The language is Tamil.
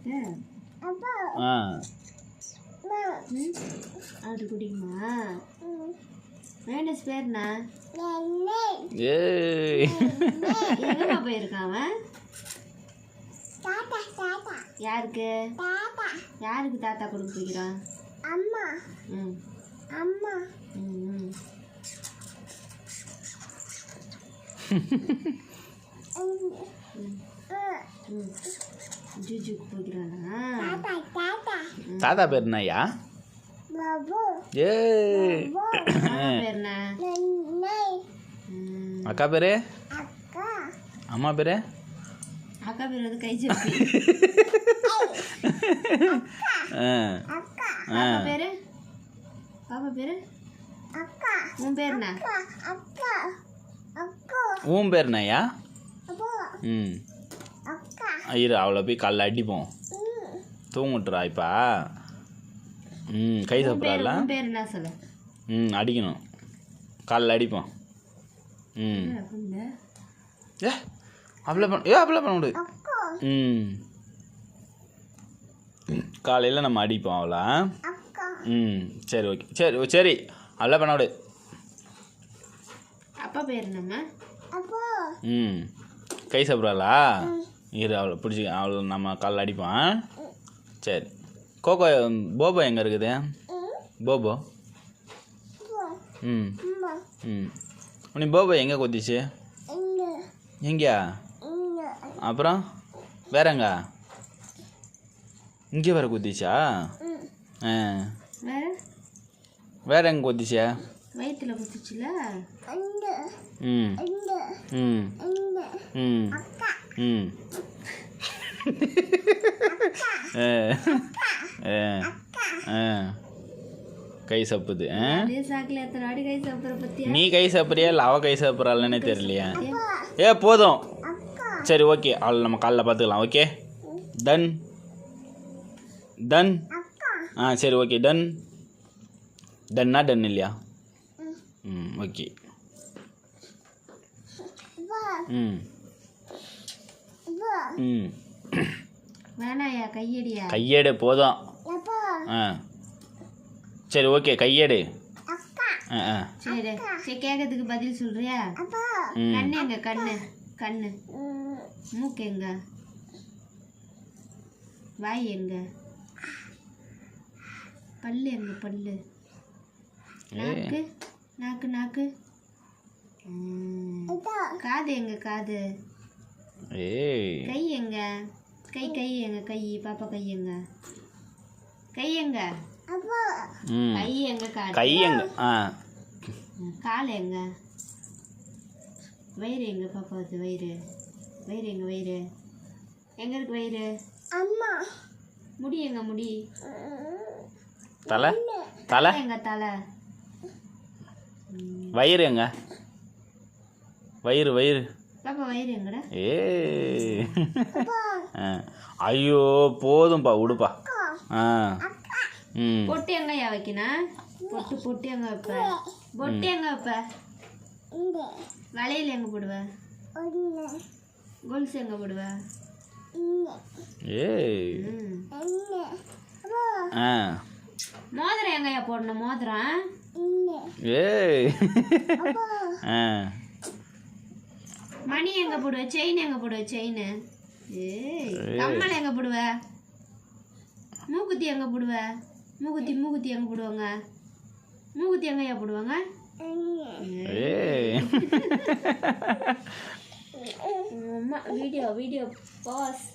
ஆ அது குடிக்குமா? மைனஸ் பேர்னா ஏய் எங்கம்மா போயிருக்கான் அவன்? யாருக்கு யாருக்கு தாத்தா கொடுக்க போய்க்கிறான்? அம்மா ம் அம்மா ம் ஜூஜுக்கு போய்க்கிறானா? தாத்தா பேர் என்னய்யா? பாபு ஏய் பேர் என்ன? அக்கா பேரு? அக்கா அம்மா பேரு? அக்கா பேர் வந்து கை செப்பி. அக்கா பாப்பா பேரு? பாப்பா பேரு? அக்கா உன் பேர் என்ன? அக்கா அக்கா உன் பேர் என்னய்யா? அப்பா ம் அக்கா இரு அவளை போய் காலைல அடிப்போம். தூங்கிட்டுறா இப்பா. ம் கை சாப்பிட்றால. உன் பேர் என்ன சொல்லு? ம் அடிக்கணும், காலைல அடிப்போம். ம் ஏ அப்ளை பண்ண முடியாது. அக்கா ம் காலையில் நம்ம அடிப்போம் அவளை. அக்கா ம் சரி ஓகே சரி சரி அப்ளை பண்ண விடு. அப்பா பேர் என்னம்மா? அப்பா ம் கை சாப்பிட்றாளா? இரு அவளை பிடிச்சி அவளை நம்ம காலைல அடிப்போம். சரி கோகோ போபோ எங்கே இருக்குது? போபோ ம் அம்மா ம் நீ போபோ எங்கே கொத்திச்சு? இங்க எங்கேயா? இங்க அப்புறம் வேற எங்க? இங்கே வேற குத்திச்சா? ஆ வேற வேற எங்கே கொத்திச்சா? வயிற்றுல குத்துச்சுல? இங்க ம் இங்க ம் இங்க ம் அக்கா ம் கை சப்புது. அதே சாக்கில் எத்தனை வாடி கை சாப்பிட்ற பத்தியா? நீ கை சாப்பிட்றியா இல்லை அவள் கை சாப்பிட்றாள்னே தெரியலையா? போதும் அக்கா சரி ஓகே அவளை நம்ம காலைல பார்த்துக்கலாம். Okay done done. அக்கா சரி ஓகே டன். டன்னா டன் இல்லையா? ம் ஓகே. வா ம் வா ம் வேணாயா கையடியா? கையேடு போதும். அப்பா சரி ஓகே கையேடு. அக்கா சரி சரி கேட்கறதுக்கு பதில் சொல்றியா? அப்பா கண்ணு எங்க? கண்ணு கண்ணு. மூக்கு எங்க? வாய் எங்க? பல்லு எங்க? பல்லு. நாக்கு நாக்கு நாக்கு. காது எங்க? காது. ஏய் கை எங்க? கை கை எங்க? கை பாப்பா கை எங்க? கை எங்க? அப்பா ம் கை எங்க? காது. கை எங்க? கால் எங்க? வயிறு எங்க? பாப்பாவுக்கு வயிறு. வயிறு எங்க? வயிறு எங்க இருக்கு? வயிறு. அம்மா முடி எங்க? முடி. தலை தலை எங்க? தலை. வயிறு எங்க? வயிறு வயிறு. பாப்பா வயிறு எங்கடா? ஏய் ஐயோ போதும்பா விடுப்பா. ம் பொட்டு எங்கயா வைக்கணும்? பொட்டு பொட்டு எங்க வைப்ப? பொட்டு எங்க வைப்ப? இங்க வளையல் எங்க போடுவ? ஒண்ணு கொலுசு எங்க போடுவ? இங்க ஏய் இங்க அப்பா மோதிரம் எங்கயா போடணும்? மோதிரம் இங்க ஏய் மணி எங்க போடுவ? செயின் எங்க போடுவ? செயின். ஏய் கம்மல் எங்க போடுவ? மூக்குத்தி எங்க போடுவ? மூக்குத்தி மூக்குத்தி எங்க போடுவாங்க? மூக்குத்தி எங்கயா போடுவாங்க? ஏய் அம்மா வீடியோ வீடியோ பாஸ்.